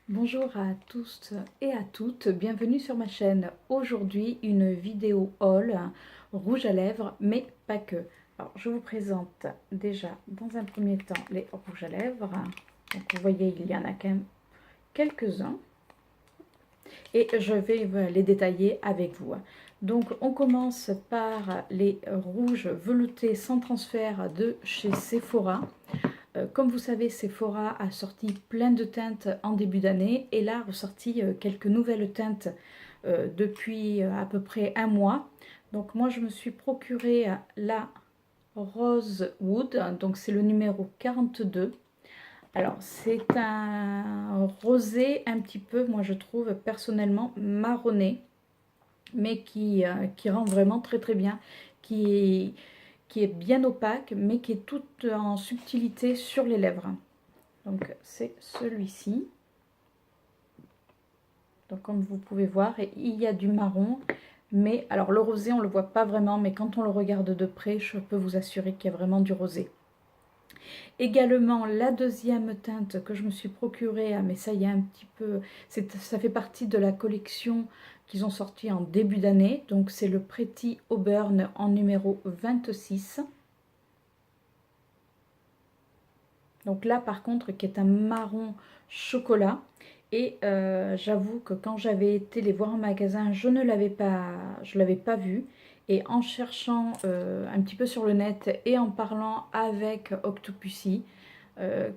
Bonjour à tous et à toutes, bienvenue sur ma chaîne. Aujourd'hui, une vidéo haul rouge à lèvres, mais pas que. Alors, je vous présente déjà dans un premier temps les rouges à lèvres. Donc, vous voyez, il y en a quand même quelques-uns et je vais les détailler avec vous. Donc, on commence par les rouges veloutés sans transfert de chez Sephora. Comme vous savez, Sephora a sorti plein de teintes en début d'année et là a ressorti quelques nouvelles teintes depuis à peu près un mois. Donc moi je me suis procuré la Rose Wood, donc c'est le numéro 42. Alors c'est un rosé un petit peu, moi je trouve personnellement marronné, mais qui rend vraiment très très bien, qui qui est bien opaque, mais qui est toute en subtilité sur les lèvres. Donc c'est celui-ci. Donc comme vous pouvez voir, il y a du marron, mais alors le rosé on ne le voit pas vraiment, mais quand on le regarde de près, je peux vous assurer qu'il y a vraiment du rosé. Également la deuxième teinte que je me suis procurée, mais ça y est un petit peu, ça fait partie de la collection qu'ils ont sorti en début d'année, donc c'est le Pretty Auburn en numéro 26. Donc là par contre qui est un marron chocolat. Et j'avoue que quand j'avais été les voir en magasin, je ne l'avais pas vu. Et en cherchant un petit peu sur le net et en parlant avec Octopussy,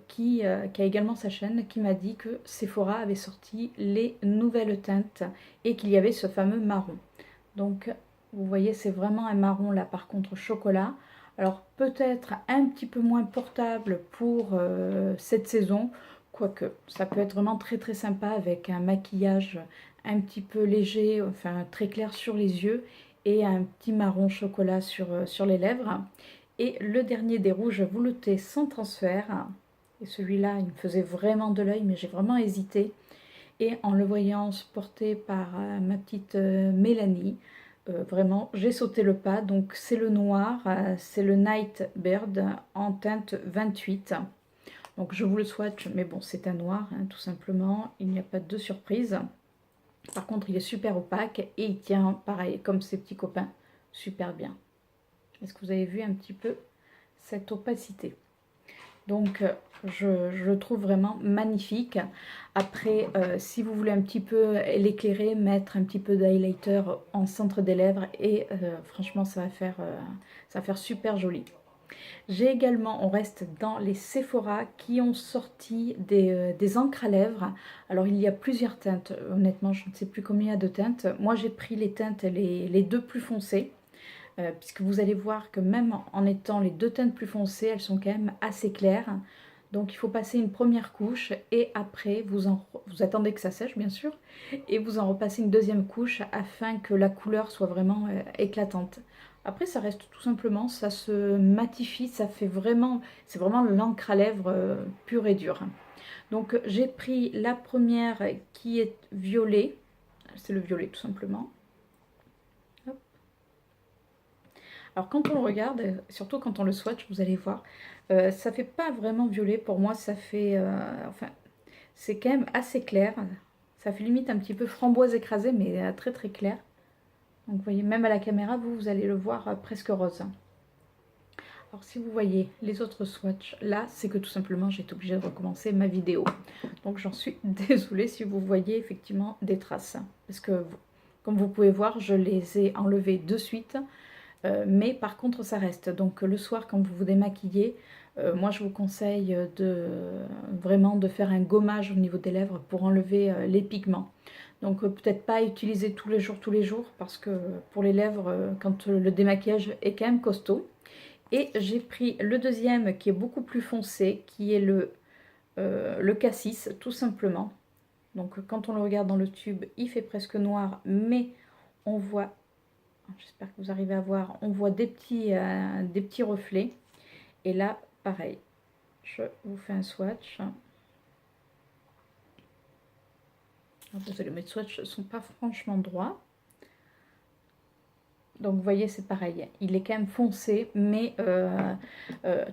qui a également sa chaîne, qui m'a dit que Sephora avait sorti les nouvelles teintes et qu'il y avait ce fameux marron. Donc vous voyez, c'est vraiment un marron là par contre chocolat. Alors peut-être un petit peu moins portable pour cette saison, quoique ça peut être vraiment très très sympa avec un maquillage un petit peu léger, enfin très clair sur les yeux et un petit marron chocolat sur les lèvres. Et le dernier des rouges veloutés sans transfert, et celui-là il me faisait vraiment de l'œil mais j'ai vraiment hésité. Et en le voyant porté par ma petite Mélanie, vraiment j'ai sauté le pas. Donc c'est le noir, c'est le Night Bird en teinte 28. Donc je vous le swatch, mais bon c'est un noir hein, tout simplement, il n'y a pas de surprise. Par contre il est super opaque et il tient pareil comme ses petits copains super bien. Est-ce que vous avez vu un petit peu cette opacité? Donc je le trouve vraiment magnifique. Après, si vous voulez un petit peu l'éclairer, mettre un petit peu d'highlighter en centre des lèvres et franchement ça va faire super joli. J'ai également, on reste dans les Sephora qui ont sorti des encres à lèvres. Alors il y a plusieurs teintes, honnêtement je ne sais plus combien il y a de teintes. Moi j'ai pris les teintes les deux plus foncées. Puisque vous allez voir que même en étant les deux teintes plus foncées, elles sont quand même assez claires. Donc il faut passer une première couche et après vous attendez que ça sèche bien sûr et vous en repassez une deuxième couche afin que la couleur soit vraiment éclatante. Après ça reste tout simplement, ça se matifie, ça fait vraiment, c'est vraiment l'encre à lèvres pure et dure. Donc j'ai pris la première qui est violet, c'est le violet tout simplement. Alors quand on le regarde, surtout quand on le swatch, vous allez voir, ça fait pas vraiment violet. Pour moi, ça fait, enfin, c'est quand même assez clair. Ça fait limite un petit peu framboise écrasée, mais très très clair. Donc vous voyez, même à la caméra, vous allez le voir presque rose. Alors si vous voyez les autres swatchs, là, c'est que tout simplement, j'ai été obligée de recommencer ma vidéo. Donc j'en suis désolée si vous voyez effectivement des traces. Parce que, comme vous pouvez voir, je les ai enlevées de suite. Mais par contre ça reste, donc le soir quand vous vous démaquillez, moi je vous conseille vraiment de faire un gommage au niveau des lèvres pour enlever les pigments. Donc peut-être pas utiliser tous les jours parce que pour les lèvres quand le démaquillage est quand même costaud. Et j'ai pris le deuxième qui est beaucoup plus foncé, qui est le cassis tout simplement. Donc quand on le regarde dans le tube il fait presque noir, mais on voit, j'espère que vous arrivez à voir, on voit des petits reflets. Et là, pareil, je vous fais un swatch. Alors, désolé, mes swatchs ne sont pas franchement droits. Donc vous voyez, c'est pareil, il est quand même foncé, mais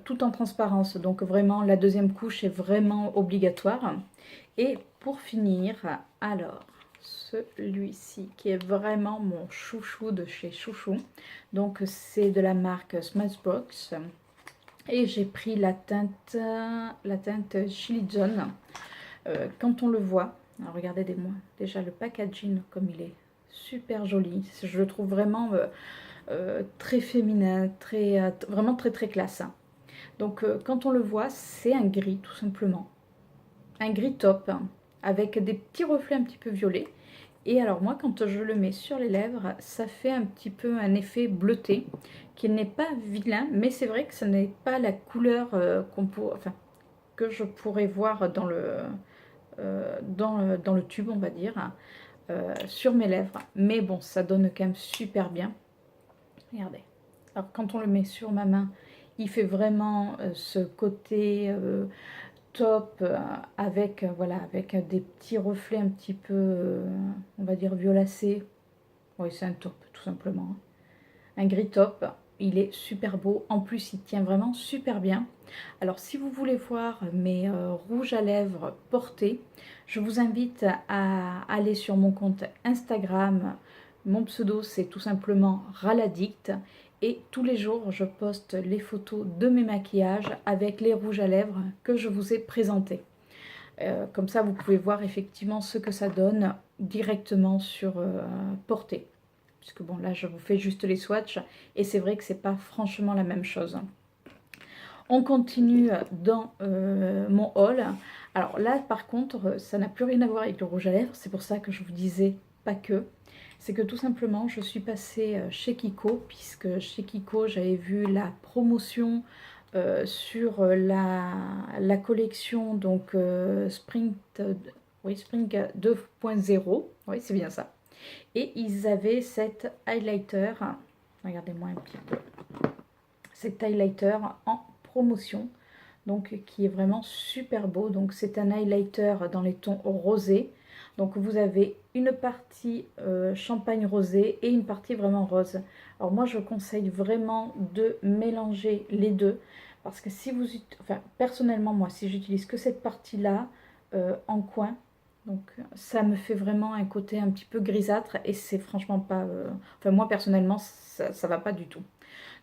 tout en transparence. Donc vraiment, la deuxième couche est vraiment obligatoire. Et pour finir, alors celui-ci qui est vraiment mon chouchou de chez Chouchou. Donc c'est de la marque Smashbox. Et j'ai pris la teinte Chili John. Quand on le voit, alors regardez déjà le packaging comme il est super joli. Je le trouve vraiment très féminin, vraiment très très classe. Donc quand on le voit, c'est un gris tout simplement. Un gris top, hein, avec des petits reflets un petit peu violets. Et alors moi, quand je le mets sur les lèvres, ça fait un petit peu un effet bleuté, qui n'est pas vilain, mais c'est vrai que ce n'est pas la couleur que je pourrais voir dans dans le tube, on va dire, sur mes lèvres. Mais bon, ça donne quand même super bien. Regardez. Alors quand on le met sur ma main, il fait vraiment ce côté top avec voilà, avec des petits reflets un petit peu on va dire violacés. Oui, c'est un top tout simplement, hein. Un gris top, il est super beau, en plus il tient vraiment super bien. Alors si vous voulez voir mes rouges à lèvres portés, je vous invite à aller sur mon compte Instagram. Mon pseudo c'est tout simplement Raladict. Et tous les jours, je poste les photos de mes maquillages avec les rouges à lèvres que je vous ai présentés. Comme ça, vous pouvez voir effectivement ce que ça donne directement sur portée. Puisque bon, là, je vous fais juste les swatchs. Et c'est vrai que c'est pas franchement la même chose. On continue dans mon haul. Alors là, par contre, ça n'a plus rien à voir avec le rouge à lèvres. C'est pour ça que je vous disais pas que. C'est que tout simplement, je suis passée chez Kiko, puisque chez Kiko, j'avais vu la promotion sur la collection donc Spring 2.0. Oui, c'est bien ça. Et ils avaient cet highlighter, regardez-moi un petit peu, cet highlighter en promotion, donc qui est vraiment super beau. Donc c'est un highlighter dans les tons rosés. Donc vous avez une partie champagne rosé et une partie vraiment rose. Alors moi je conseille vraiment de mélanger les deux, parce que si vous, enfin personnellement moi si j'utilise que cette partie là en coin, donc ça me fait vraiment un côté un petit peu grisâtre et c'est franchement pas, enfin moi personnellement ça va pas du tout.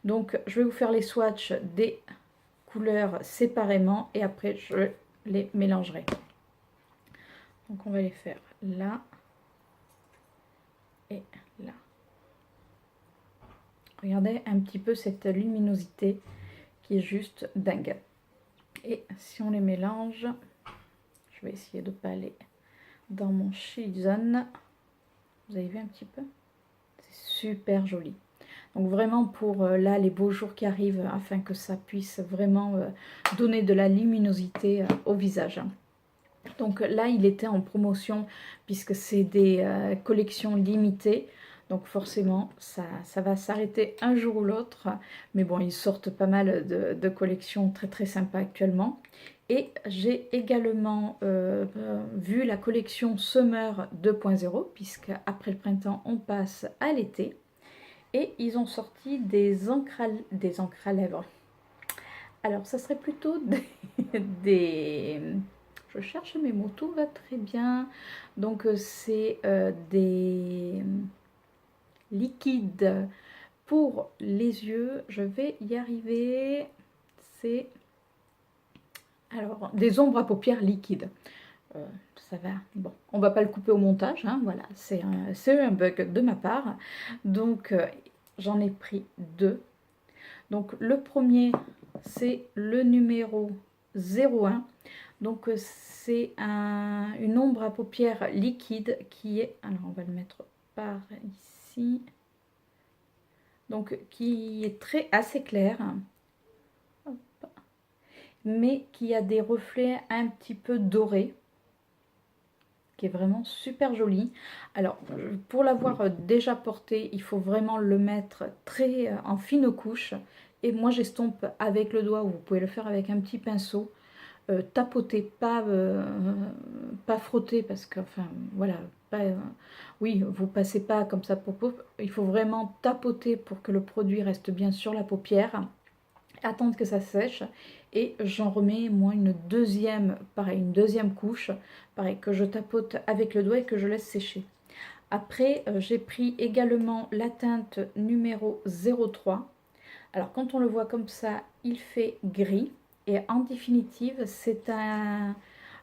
Donc je vais vous faire les swatchs des couleurs séparément et après je les mélangerai. Donc on va les faire là et là. Regardez un petit peu cette luminosité qui est juste dingue. Et si on les mélange, je vais essayer de ne pas aller dans mon Chili Zone. Vous avez vu un petit peu? C'est super joli. Donc vraiment pour là les beaux jours qui arrivent, afin que ça puisse vraiment donner de la luminosité au visage. Donc là il était en promotion puisque c'est des collections limitées. Donc forcément ça va s'arrêter un jour ou l'autre. Mais bon, ils sortent pas mal de collections très très sympas actuellement. Et j'ai également vu la collection Summer 2.0, puisque après le printemps on passe à l'été. Et ils ont sorti des encres à lèvres. Alors ça serait plutôt des je cherche mes mots, tout va très bien. Donc c'est des liquides pour les yeux. Je vais y arriver. C'est alors des ombres à paupières liquides. Ça va, bon, on va pas le couper au montage, hein, voilà, c'est un bug de ma part. Donc j'en ai pris deux. Donc le premier, c'est le numéro 01. Donc c'est une ombre à paupières liquide qui est, alors on va le mettre par ici, donc qui est assez clair, hop, mais qui a des reflets un petit peu dorés, qui est vraiment super joli. Alors pour l'avoir déjà porté, il faut vraiment le mettre très en fine couche, et moi j'estompe avec le doigt, ou vous pouvez le faire avec un petit pinceau. Tapoter, pas frotter, parce que enfin voilà, oui, vous passez pas comme ça il faut vraiment tapoter pour que le produit reste bien sur la paupière, attendre que ça sèche et j'en remets moi une deuxième, pareil, une deuxième couche, pareil, que je tapote avec le doigt et que je laisse sécher. Après, j'ai pris également la teinte numéro 03. Alors, quand on le voit comme ça, il fait gris. Et en définitive, c'est un...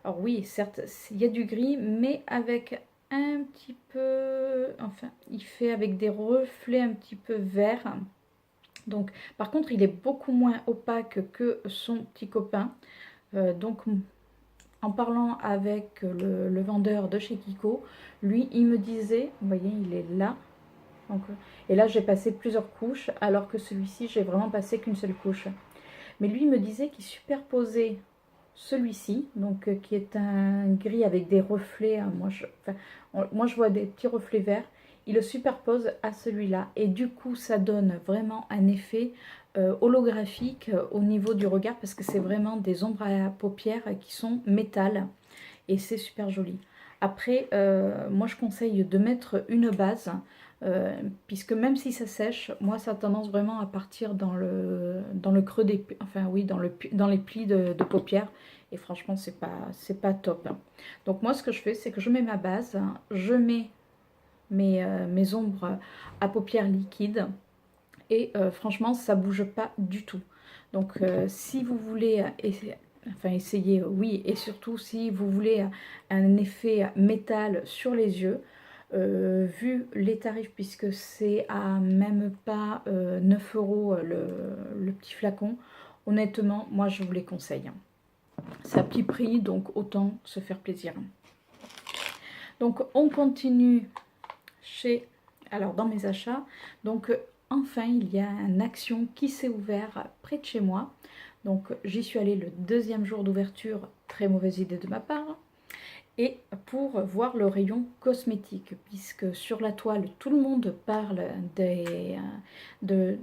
Alors oui, certes, il y a du gris, mais avec un petit peu... Enfin, il fait avec des reflets un petit peu verts. Donc, par contre, il est beaucoup moins opaque que son petit copain. Donc, en parlant avec le vendeur de chez Kiko, lui, il me disait, vous voyez, il est là. Donc, et là, j'ai passé plusieurs couches, alors que celui-ci, j'ai vraiment passé qu'une seule couche. Mais lui, il me disait qu'il superposait celui-ci, donc qui est un gris avec des reflets. Hein, moi, je vois des petits reflets verts. Il le superpose à celui-là. Et du coup, ça donne vraiment un effet holographique au niveau du regard, parce que c'est vraiment des ombres à paupières qui sont métal. Et c'est super joli. Après, moi, je conseille de mettre une base. Puisque même si ça sèche, moi ça a tendance vraiment à partir dans le creux des... Enfin oui, dans les plis de paupières. Et franchement, c'est pas top. Donc moi, ce que je fais, c'est que je mets ma base, je mets mes ombres à paupières liquides. Et franchement, ça bouge pas du tout. Donc si vous voulez essayer, oui, et surtout si vous voulez un effet métal sur les yeux, vu les tarifs, puisque c'est à même pas 9 € le petit flacon, honnêtement, moi je vous les conseille. C'est à petit prix, donc autant se faire plaisir. Donc on continue alors dans mes achats. Donc enfin, il y a une action qui s'est ouverte près de chez moi. Donc j'y suis allée le deuxième jour d'ouverture, très mauvaise idée de ma part. Et pour voir le rayon cosmétique, puisque sur la toile, tout le monde parle de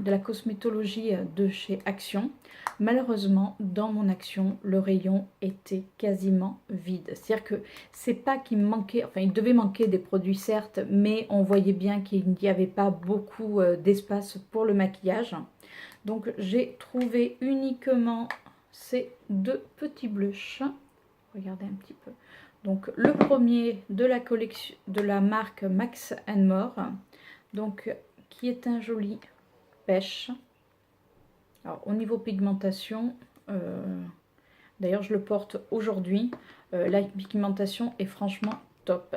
la cosmétologie de chez Action. Malheureusement, dans mon Action, le rayon était quasiment vide. C'est-à-dire que c'est pas qu'il me manquait, enfin il devait manquer des produits certes, mais on voyait bien qu'il n'y avait pas beaucoup d'espace pour le maquillage. Donc j'ai trouvé uniquement ces deux petits blushs. Regardez un petit peu. Donc le premier de la collection de la marque Max More, donc qui est un joli pêche. Alors au niveau pigmentation, d'ailleurs je le porte aujourd'hui, la pigmentation est franchement top.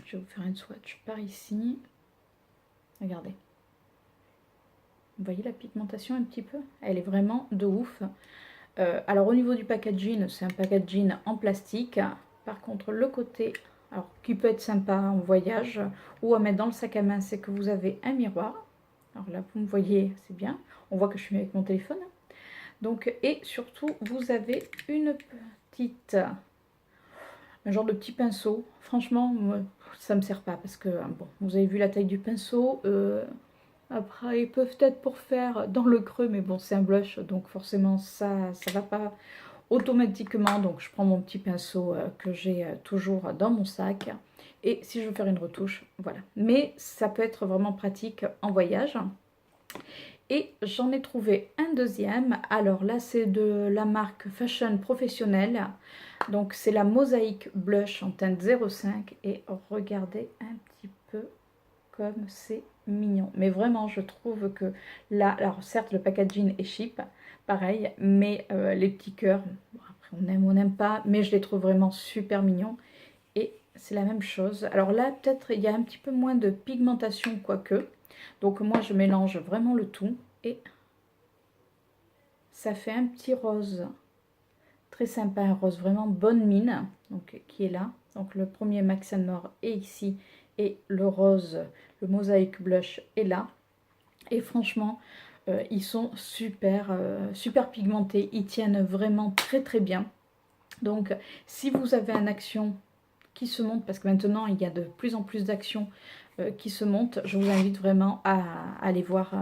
Je vais vous faire une swatch par ici. Regardez. Vous voyez la pigmentation un petit peu? Elle est vraiment de ouf. Alors au niveau du packaging, c'est un packaging en plastique. Par contre, le côté, alors qui peut être sympa en voyage ou à mettre dans le sac à main, c'est que vous avez un miroir. Alors là, vous me voyez, c'est bien. On voit que je suis avec mon téléphone. Donc, et surtout, vous avez une petite, un genre de petit pinceau. Franchement, moi, ça me sert pas parce que, bon, vous avez vu la taille du pinceau. Après, ils peuvent peut-être pour faire dans le creux, mais bon, c'est un blush, donc forcément, ça va pas automatiquement. Donc, je prends mon petit pinceau que j'ai toujours dans mon sac. Et si je veux faire une retouche, voilà. Mais ça peut être vraiment pratique en voyage. Et j'en ai trouvé un deuxième. Alors là, c'est de la marque Fashion Professionnelle. Donc, c'est la Mosaïque Blush en teinte 05. Et regardez un petit peu comme c'est mignon. Mais vraiment, je trouve que là, alors certes, le packaging est cheap, pareil, mais les petits cœurs, bon, après on aime ou on n'aime pas, mais je les trouve vraiment super mignons. Et c'est la même chose. Alors là, peut-être il y a un petit peu moins de pigmentation, quoique. Donc moi, je mélange vraiment le tout. Et ça fait un petit rose très sympa, un rose vraiment bonne mine, donc qui est là. Donc le premier Max More est ici. Et le rose, le Mosaïque Blush est là. Et franchement, ils sont super, super pigmentés. Ils tiennent vraiment très très bien. Donc, si vous avez un action qui se monte, parce que maintenant, il y a de plus en plus d'actions qui se montent, je vous invite vraiment à aller voir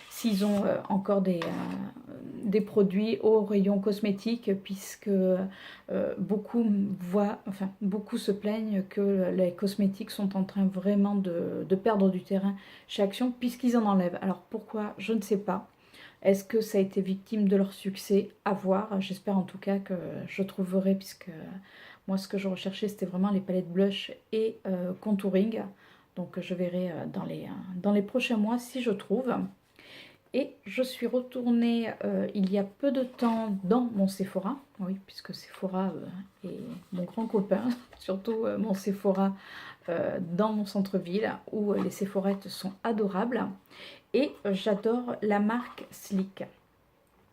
s'ils ont encore des produits au rayon cosmétique, puisque beaucoup se plaignent que les cosmétiques sont en train vraiment de perdre du terrain chez Action, puisqu'ils en enlèvent. Alors pourquoi? Je ne sais pas. Est-ce que ça a été victime de leur succès? À voir. J'espère en tout cas que je trouverai, puisque moi ce que je recherchais c'était vraiment les palettes blush et contouring. Donc je verrai dans les prochains mois si je trouve. Et je suis retournée il y a peu de temps dans mon Sephora. Oui, puisque Sephora est mon grand copain, surtout mon Sephora dans mon centre-ville où les Sephorettes sont adorables. Et j'adore la marque Sleek.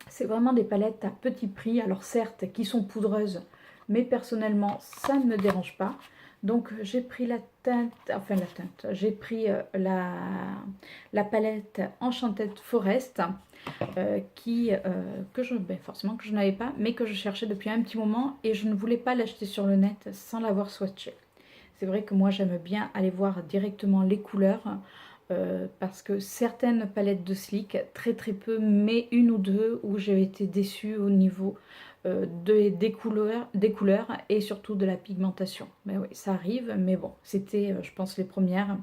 C'est vraiment des palettes à petit prix, alors certes qui sont poudreuses, mais personnellement ça ne me dérange pas. Donc j'ai pris la teinte, j'ai pris la palette Enchanted Forest forcément que je n'avais pas, mais que je cherchais depuis un petit moment et je ne voulais pas l'acheter sur le net sans l'avoir swatché. C'est vrai que moi j'aime bien aller voir directement les couleurs parce que certaines palettes de Sleek, très peu, mais une ou deux où j'ai été déçue au niveau des couleurs et surtout de la pigmentation. Mais oui, ça arrive, mais bon, c'était je pense les premières.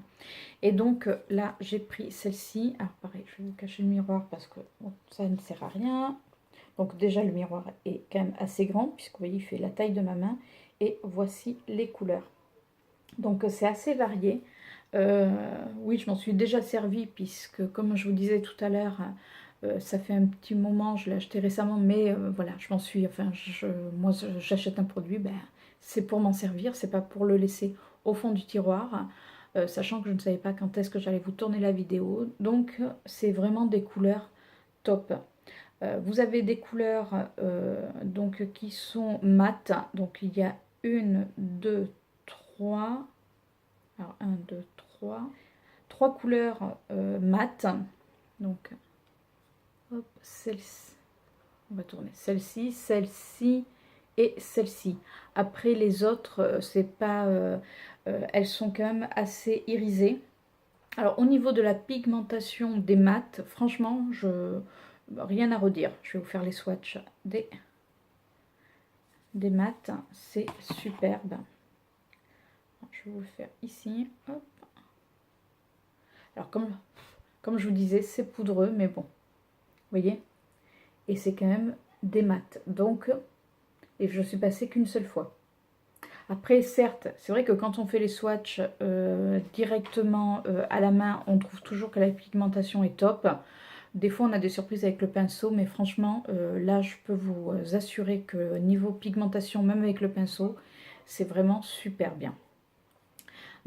Et donc là j'ai pris celle-ci. Alors pareil, je vais vous cacher le miroir parce que bon, ça ne sert à rien. Donc déjà le miroir est quand même assez grand puisque vous voyez il fait la taille de ma main. Et voici les couleurs. Donc c'est assez varié. Oui, je m'en suis déjà servi puisque comme je vous disais tout à l'heure, ça fait un petit moment, je l'ai acheté récemment, mais voilà, je m'en suis, enfin, moi j'achète un produit, ben, c'est pour m'en servir, c'est pas pour le laisser au fond du tiroir, sachant que je ne savais pas quand est-ce que j'allais vous tourner la vidéo. Donc c'est vraiment des couleurs top. Vous avez des couleurs donc qui sont mates, donc il y a une, deux, trois. Alors 1, 2, 3. 3 couleurs mates. Donc, hop, celle-ci. On va tourner celle-ci, celle-ci et celle-ci. Après les autres, c'est pas, elles sont quand même assez irisées. Alors au niveau de la pigmentation des mates, franchement, rien à redire. Je vais vous faire les swatchs des mates. C'est superbe. Je vais vous le faire ici. Hop. Alors comme je vous disais, c'est poudreux, mais bon, vous voyez. Et c'est quand même des maths. Donc, et je suis passée qu'une seule fois. Après, certes, c'est vrai que quand on fait les swatchs directement à la main, on trouve toujours que la pigmentation est top. Des fois, on a des surprises avec le pinceau, mais franchement, là, je peux vous assurer que niveau pigmentation, même avec le pinceau, c'est vraiment super bien.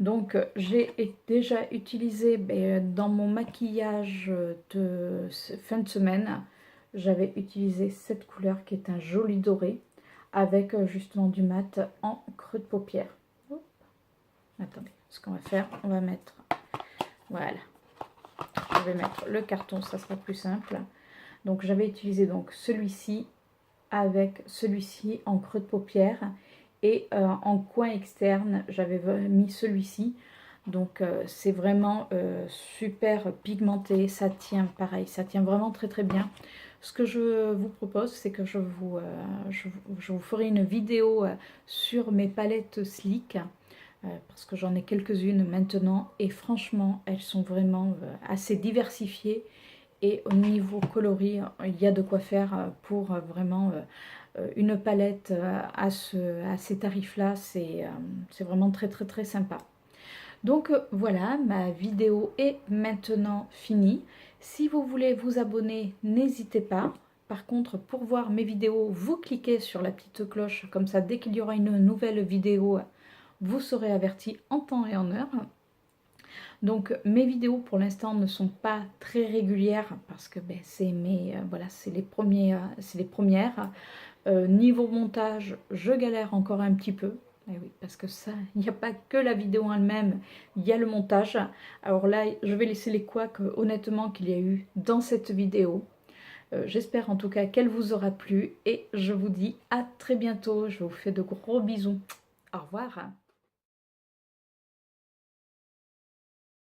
Donc j'ai déjà utilisé dans mon maquillage de fin de semaine, j'avais utilisé cette couleur qui est un joli doré avec justement du mat en creux de paupière. Oups. Attendez, ce qu'on va faire, on va mettre, voilà, je vais mettre le carton, ça sera plus simple. Donc j'avais utilisé donc celui-ci avec celui-ci en creux de paupière. Et en coin externe, j'avais mis celui-ci. Donc c'est vraiment super pigmenté. Ça tient pareil, ça tient vraiment très bien. Ce que je vous propose, c'est que je vous ferai une vidéo sur mes palettes Sleek. Parce que j'en ai quelques-unes maintenant. Et franchement, elles sont vraiment assez diversifiées. Et au niveau coloris, il y a de quoi faire pour vraiment une palette à ces tarifs-là. C'est vraiment très sympa. Donc voilà, ma vidéo est maintenant finie. Si vous voulez vous abonner, n'hésitez pas. Par contre, pour voir mes vidéos, vous cliquez sur la petite cloche. Comme ça, dès qu'il y aura une nouvelle vidéo, vous serez averti en temps et en heure. Donc mes vidéos pour l'instant ne sont pas très régulières parce que c'est voilà, c'est les premières. Niveau montage, je galère encore un petit peu. Eh oui, parce que ça, il n'y a pas que la vidéo en elle-même, il y a le montage. Alors là, je vais laisser les couacs honnêtement qu'il y a eu dans cette vidéo. J'espère en tout cas qu'elle vous aura plu et je vous dis à très bientôt. Je vous fais de gros bisous. Au revoir.